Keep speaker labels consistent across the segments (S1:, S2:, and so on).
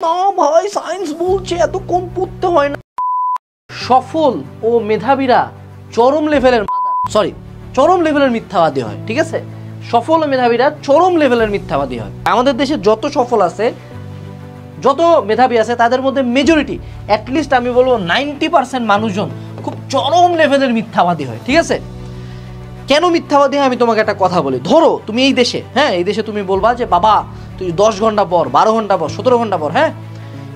S1: না ভাই সায়েন্স বলছে এত কম পড়তে হয় না। সফল ও মেধাবীরা চরম লেভেলের চরম লেভেলের মিথ্যাবাদী হয়। ঠিক আছে, সফল ও মেধাবীরা চরম লেভেলের মিথ্যাবাদী হয়। আমাদের দেশে যত সফল আছে, যত মেধাবী আছে, তাদের মধ্যে মেজরিটি, অ্যাটলিস্ট আমি বলবো 90% মানুষজন খুব চরম লেভেলের মিথ্যাবাদী হয়। ঠিক আছে, কেন মিথ্যাবাদী হয় আমি তোমাকে একটা কথা বলি। ধরো তুমি এই দেশে, এই দেশে তুমি বলবা যে বাবা তুই 10 ঘন্টা পর, 12 ঘন্টা পর, 17 ঘন্টা পর,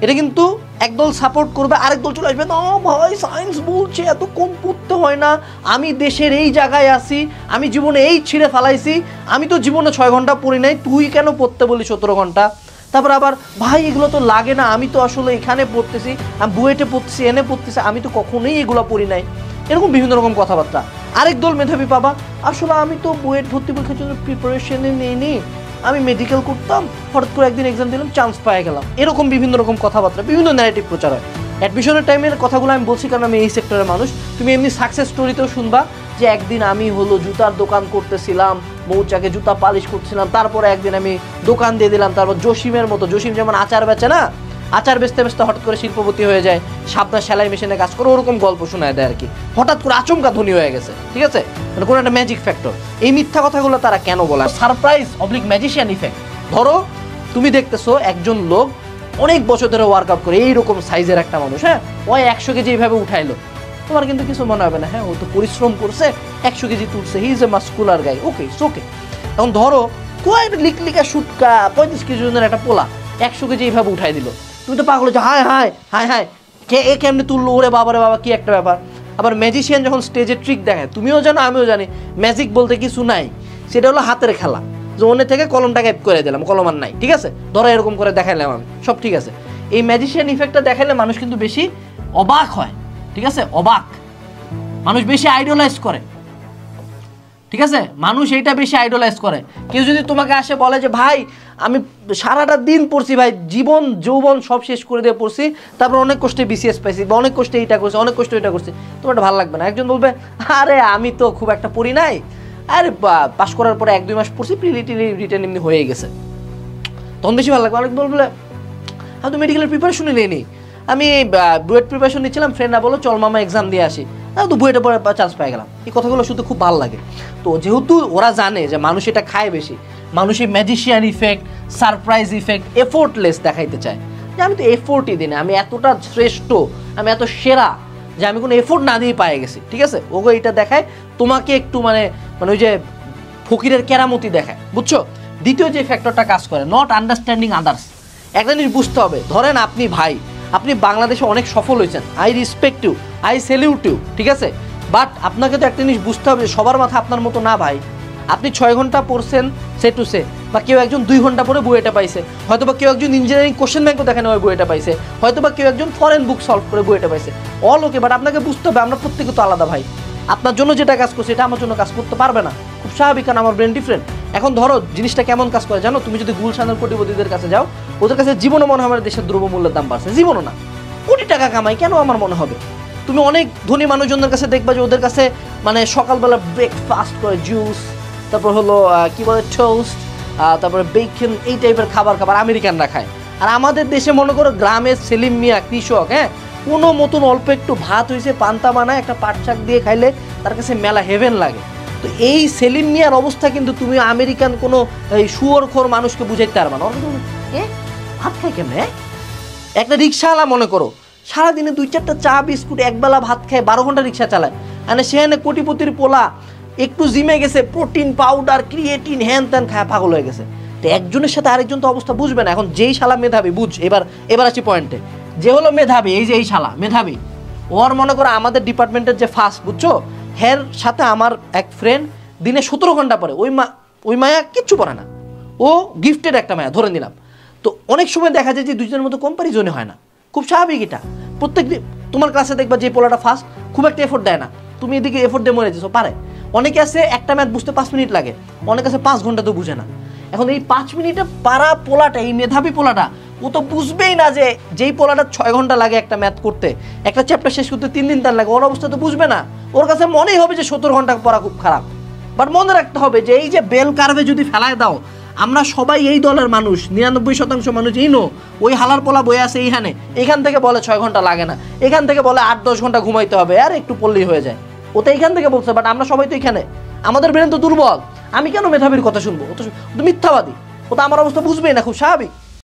S1: এটা কিন্তু একদল সাপোর্ট করবে, আরেক দল চলে আসবে, না ভাই সায়েন্স বলছে এত কম পড়তে হয় না, আমি দেশের এই জায়গায় আছি, আমি জীবনে এই ছিঁড়ে ফেলাইছি, আমি তো জীবনে 6 ঘন্টা পড়ি নাই, তুই কেন পড়তে বলি 17 ঘন্টা। তারপর আবার ভাই এগুলো তো লাগে না, আমি তো আসলে এখানে পড়তেছি, আমি বুয়েটে পড়তেছি, এনে পড়তেছি, আমি তো কখনোই এগুলো পড়ি নাই। এরকম বিভিন্ন রকম কথাবার্তা। আরেক দল মেধাবী পাবা, আসলে আমি তো বুয়েট ভর্তি পরীক্ষার জন্য প্রিপারেশনে নিইনি, আমি মেডিকেল করতাম, হঠাৎ করে একদিন এক্সাম দিলাম, চান্স পেয়ে গেলাম। এরকম বিভিন্ন রকম কথাবার্তা, বিভিন্ন ন্যারেটিভ প্রচার হয়। অ্যাডমিশনের টাইমের কথাগুলো আমি বলছি কারণ আমি এই সেক্টরের মানুষ। তুমি এমনি সাকসেস স্টোরিতেও শুনবা যে একদিন আমি জুতার দোকান করতেছিলাম, মৌচাকে জুতা পালিশ করছিলাম, তারপরে একদিন আমি দোকান দিয়ে দিলাম। তারপর জসিমের মতো, জসিম যেমন আচার বেচে না, আচার বেচতে বেচতে হঠাৎ করে শিল্পপতি হয়ে যায়, সাবধান সেলাই মেশিনে কাজ করে, ওরকম গল্প শোনায় দেয় আর কি। হঠাৎ করে আচমকা ধনী হয়ে গেছে। ঠিক আছে, মানে কোনো একটা ম্যাজিক ফ্যাক্টর। এই মিথ্যা কথাগুলো তারা কেন বলে? Surprise oblique magician effect. ধরো তুমি দেখতেছো একজন লোক অনেক বছর ধরে ওয়ার্কআউট করে, এইরকম সাইজের একটা মানুষ, ওই 100 কেজি এইভাবে উঠাইলো, তোমার কিন্তু কিছু মনে হবে না, ও তো পরিশ্রম করছে, 100 কেজি তুলছে, হি ইজ এ মাস্কুলার গাই, ওকে ওকে। এখন ধরো কয়েক লিকলিকা শুটকা 35 কেজি ওজনের একটা পোলা 100 কেজি এইভাবে উঠাই দিল, তুমি তো পাগল হচ্ছে, হায় হায় হায় হায় কে এ কেমনি তুললো, ওরে বাবারে বাবা কি একটা ব্যাপার। আবার ম্যাজিশিয়ান যখন স্টেজে ট্রিক দেখায়, তুমিও জানো আমিও জানি, ম্যাজিক বলতে কিছু নাই, সেটা হলো হাতের খেলা, যে ওনে থেকে কলমটা গায়েব করে দিলাম, কলম আর নাই। ঠিক আছে, ধরো এরকম করে দেখাইলাম আমি, সব ঠিক আছে। এই ম্যাজিশিয়ান ইফেক্টটা দেখাইলে মানুষ কিন্তু বেশি অবাক হয়। ঠিক আছে, অবাক, মানুষ বেশি আইডলাইজ করে। ঠিক আছে, মানুষ এইটা বেশি আইডলাইজ করে। কেউ যদি তোমাকে আসে বলে যে ভাই আমি সারাটা দিন পড়ছি ভাই, জীবন যৌবন সব শেষ করে দিয়ে পড়ছি, তারপর অনেক কষ্টে বিসিএস পাইছি, বা অনেক কষ্টে এইটা করছি, অনেক কষ্টে এটা করছি, তোমার ভালো লাগবে না। একজন বলবে আরে আমি তো খুব একটা পড়ি নাই, আরে পাস করার পরে 1-2 মাস পড়ছি, রিটেন এমনি হয়ে গেছে, তখন বেশি ভালো লাগবে। অনেক বলবে আমি তো মেডিকেলের প্রিপারেশনই নিইনি, আমি বুয়েট প্রিপারেশন নিচ্ছিলাম, ফ্রেন্ডরা বলো চল মামা এক্সাম দিয়ে আসি, তো বুয়েটে পরে চান্স পেয়ে গেলাম। এই কথাগুলো শুধু খুব ভালো লাগে। তো যেহেতু ওরা জানে যে মানুষ এটা খায় বেশি, মানুষের magician effect, surprise effect, effortless দেখাইতে চায় যে আমি তো এফোর্টই দিই না, আমি এতটা শ্রেষ্ঠ, আমি এত সেরা যে আমি কোনো এফোর্ট না দিয়ে পেয়ে গেছি। ঠিক আছে, ওগো এটা দেখায় তোমাকে একটু মানে ওই যে ফকিরের কেরামতি দেখায়, বুঝছো। দ্বিতীয় যে ফ্যাক্টরটা কাজ করে, নট আন্ডারস্ট্যান্ডিং আদার্স। একটা জিনিস বুঝতে হবে, ধরেন আপনি ভাই, আপনি বাংলাদেশে অনেক সফল হয়েছেন, I respect you, I salute you. ঠিক আছে, বাট আপনাকে তো একটা জিনিস বুঝতে হবে, সবার মাথা আপনার মতো না ভাই। আপনি 6 ঘন্টা পড়ছেন সে টু সে, বা কেউ একজন 2 ঘন্টা পরে বুয়েটা পাইছে, হয়তো বা কেউ একজন ইঞ্জিনিয়ারিং কোশ্চেন ব্যাংকও দেখেন ওই বুয়েটা পাইছে, হয়তো বা কেউ একজন ফরেন বুক সলভ করে বুয়েটা পাইছে, অল ওকে। বাট আপনাকে বুঝতে হবে আমরা প্রত্যেকে তো আলাদা ভাই। আপনার জন্য যেটা কাজ করছে এটা আমার জন্য কাজ করতে পারবে না, খুব স্বাভাবিক, কারণ আমার ব্রেন ডিফারেন্ট। এখন ধরো জিনিসটা কেমন কাজ করে জানো, তুমি যদি গুলশানের কোটিপতিদের কাছে যাও, ওদের কাছে জীবনে মনে হবে দেশের দ্রব্যমূল্যের দাম বাড়ছে, জীবনও না, কোটি টাকা কামাই, কেন আমার মনে হবে। তুমি অনেক ধনী মানুষজনের কাছে দেখবা যে ওদের কাছে মানে সকালবেলা ব্রেকফাস্ট করে জুস, তারপর হলো কি বলে টোস্ট, তারপরে বেকন, এই টাইপের খাবার আমেরিকানরা খায়। আর আমাদের দেশে মনে করো গ্রামের সেলিম মিয়া কৃষক, কোনো মতন অল্প একটু ভাত হয়েছে, পান্তা বানায় একটা পাট শাক দিয়ে খাইলে তার কাছে মেলা হেভেন লাগে। তো এই সেলিম মিয়ার অবস্থা কিন্তু তুমি আমেরিকান কোনো এই শুয়োরখোর মানুষকে বুঝাইতে পারবা না। ভাত খায় কেমনে? একটা রিক্সাওয়ালা মনে করো সারাদিনে 2-4টা চা বিস্কুট, একবেলা ভাত খায়, 12 ঘন্টা রিক্সা চালায়, মানে সেখানে কোটিপতির পোলা একটু জিমে গেছে, প্রোটিন পাউডার, ক্রিয়েটিন, হ্যান ত্যান খায় পাগল হয়ে গেছে। তো একজনের সাথে আরেকজন তো অবস্থা বুঝবে না। এখন যেই শালা মেধাবী, বুঝ এবার আছি পয়েন্টে, যে হলো মেধাবী, এই যে এই শালা মেধাবী, ওর মনে করো আমাদের ডিপার্টমেন্টের যে ফার্স্ট, বুঝছো, হের সাথে আমার এক ফ্রেন্ড দিনে 17 ঘন্টা পরে, ওই মায়া কিচ্ছু পড়ে না, ও গিফটেড একটা মায়া ধরে নিলাম। তো অনেক সময় দেখা যায় যে দুজনের মতো কম্পারিজনে হয় না, খুব স্বাভাবিক এটা। প্রত্যেক দিন তোমার ক্লাসে দেখবা যে পোলাটা ফার্স্ট, খুব একটা এফোর্ট দেয় না, তুমি এদিকে এফোর্ট দিয়ে মরে যেছো, পারে। অনেকে আছে একটা ম্যাথ বুঝতে 5 মিনিট লাগে, অনেক আছে 5 ঘন্টা তো বুঝে না। এখন এই 5 মিনিটে পারা পোলাটা, এই মেধাবী পোলাটা, ও তো বুঝবেই না যে যেই পোলাটা 6 ঘন্টা লাগে একটা ম্যাথ করতে, একটা চ্যাপ্টার শেষ করতে 3 দিন তার লাগে, ওর অবস্থা তো বুঝবে না। ওর কাছে মনেই হবে যে 17 ঘন্টা পড়া খুব খারাপ। বাট মনে রাখতে হবে যে এই যে বেল কার্ভে যদি ফেলায় দাও, আমরা সবাই এই দলের মানুষ, 99% মানুষ এই নো। ওই হালার পোলা বয়ে আছে এইখানে, এখান থেকে বলে 6 ঘন্টা লাগে না, এখান থেকে বলে 8-10 ঘন্টা ঘুমাইতে হবে, আর একটু পড়লেই হয়ে যায়। ও তো এইখান থেকে বলছে, বাট আমরা সবাই তো এখানে, আমাদের ব্রেন তো দুর্বল। আমি কেন মেধাবীর কথা শুনবো? ও তো মিথ্যাবাদী, ও তো আমার অবস্থা বুঝবেই না, খুব স্বাভাবিক।